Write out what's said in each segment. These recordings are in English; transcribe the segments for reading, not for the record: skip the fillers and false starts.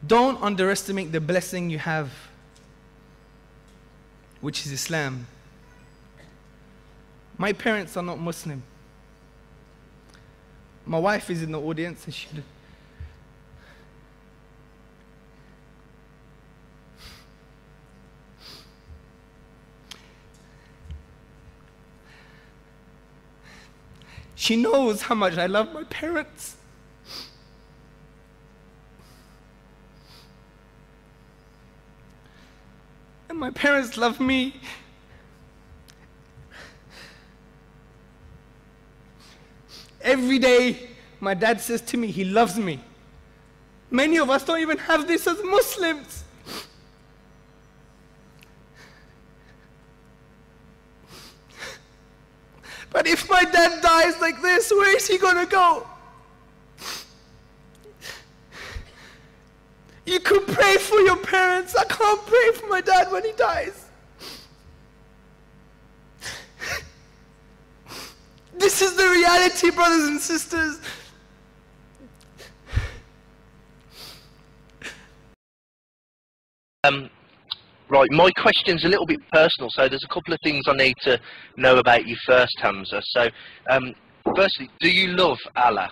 Don't underestimate the blessing you have, which is Islam. My parents are not Muslim. My wife is in the audience and she knows how much I love my parents. And my parents love me. Every day, my dad says to me, he loves me. Many of us don't even have this as Muslims. But if my dad dies like this, where is he gonna go? You could pray for your parents. I can't pray for my dad when he dies. This is the reality, brothers and sisters. Right, my question's a little bit personal, so there's a couple of things I need to know about you first, Hamza. So, firstly, do you love Allah?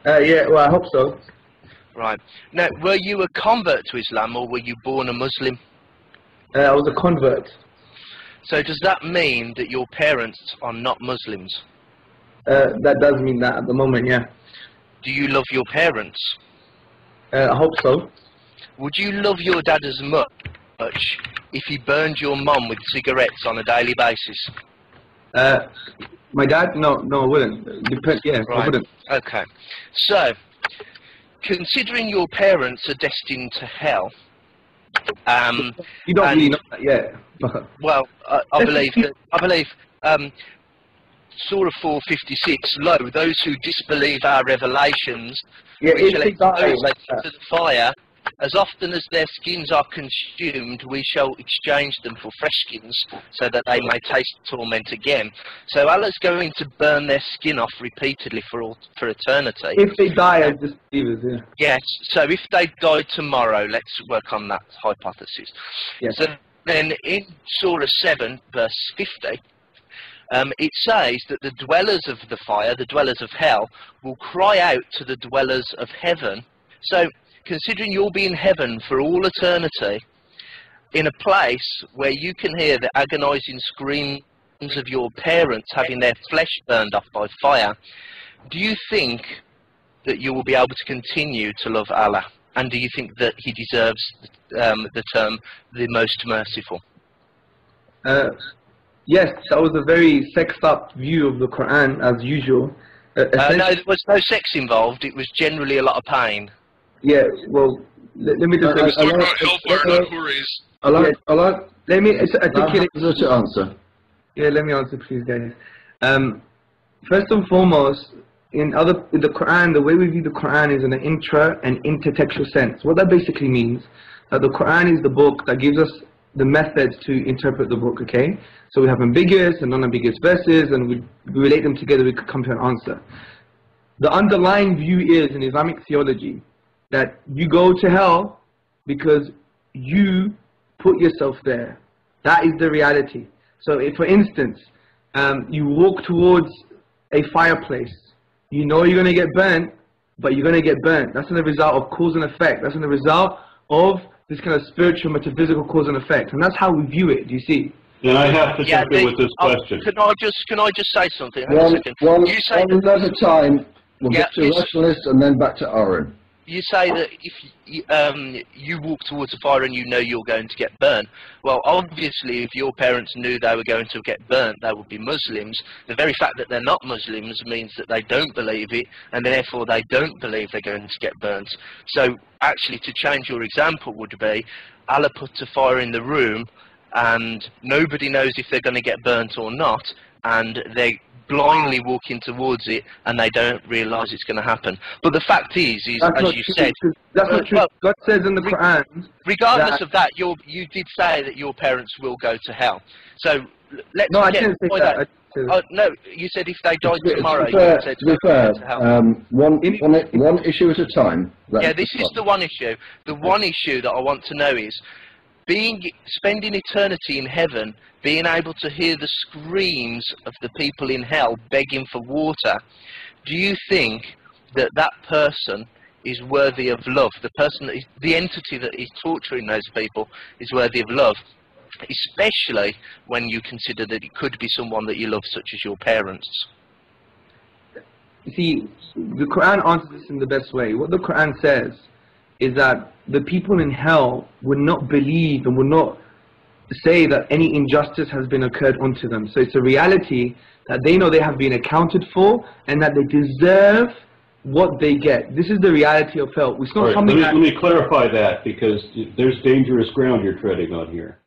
Yeah, well, I hope so. Right. Now, were you a convert to Islam, or were you born a Muslim? I was a convert. So does that mean that your parents are not Muslims? That does mean that at the moment, yeah. Do you love your parents? I hope so. Would you love your dad as much if he burned your mum with cigarettes on a daily basis? My dad? No, I wouldn't. Yeah, right. I wouldn't. Okay. So, considering your parents are destined to hell, you don't really know that yet. Well, I believe Surah 4:56, lo, those who disbelieve our revelations, we shall expose them to the fire. As often as their skins are consumed, we shall exchange them for fresh skins, so that they may taste torment again. So Allah's going to burn their skin off repeatedly for eternity. If they die as disbelievers, yeah. Yes, so if they die tomorrow, let's work on that hypothesis. Yes. So then in Surah 7, verse 50, it says that the dwellers of the fire, the dwellers of hell, will cry out to the dwellers of heaven. So, considering you'll be in heaven for all eternity, in a place where you can hear the agonizing screams of your parents having their flesh burned off by fire, do you think that you will be able to continue to love Allah? And do you think that he deserves the term the most merciful? Yes, that was a very sexed up view of the Quran, as usual. No, there was no sex involved. It was generally a lot of pain. Yeah, well, let me just... Allah, let me articulate... That's your answer. Yeah, let me answer, please, guys. First and foremost, in the Quran, the way we view the Quran is in an intra and intertextual sense. What that basically means, that the Quran is the book that gives us the methods to interpret the book, okay? So we have ambiguous and non-ambiguous verses, and we relate them together, we could come to an answer. The underlying view is, in Islamic theology, that you go to hell because you put yourself there. That is the reality. So if, for instance, you walk towards a fireplace, you know you're going to get burnt, but you're going to get burnt. That's the result of cause and effect. That's the result of this kind of spiritual, metaphysical cause and effect. And that's how we view it, do you see? Then I have to jump in with this question. Can I just say something? One at a time. We'll get to rationalists and then back to Aaron. You say that if you walk towards a fire and you know you're going to get burnt. Well, obviously, if your parents knew they were going to get burnt, they would be Muslims. The very fact that they're not Muslims means that they don't believe it, and therefore they don't believe they're going to get burnt. So, actually, to change your example would be, Allah puts a fire in the room, and nobody knows if they're going to get burnt or not, and they blindly walking towards it and they don't realise it's going to happen. But the fact is as you said, that's not true. God says in the Quran, regardless of that, you did say that your parents will go to hell. So let's no, I didn't say that. Oh, no, you said if they died tomorrow, To you be fair, to hell. one issue at a time. Yeah, this is the one issue. The one issue that I want to know is spending eternity in heaven, being able to hear the screams of the people in hell begging for water. Do you think that that person is worthy of love? The person, the entity that is torturing those people is worthy of love, especially when you consider that it could be someone that you love, such as your parents. You see, the Quran answers this in the best way. What the Quran says is that the people in hell would not believe and would not say that any injustice has been occurred unto them. So it's a reality that they know they have been accounted for and that they deserve what they get. This is the reality of hell. It's not something let me clarify that, because there's dangerous ground you're treading on here.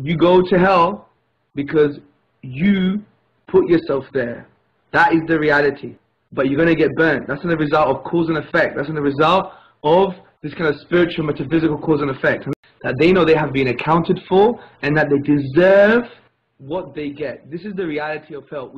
you go to hell because you put yourself there. That is the reality. But you're going to get burnt. That's the result of cause and effect. That's the result of this kind of spiritual, metaphysical cause and effect. That they know they have been accounted for and that they deserve what they get. This is the reality of hell.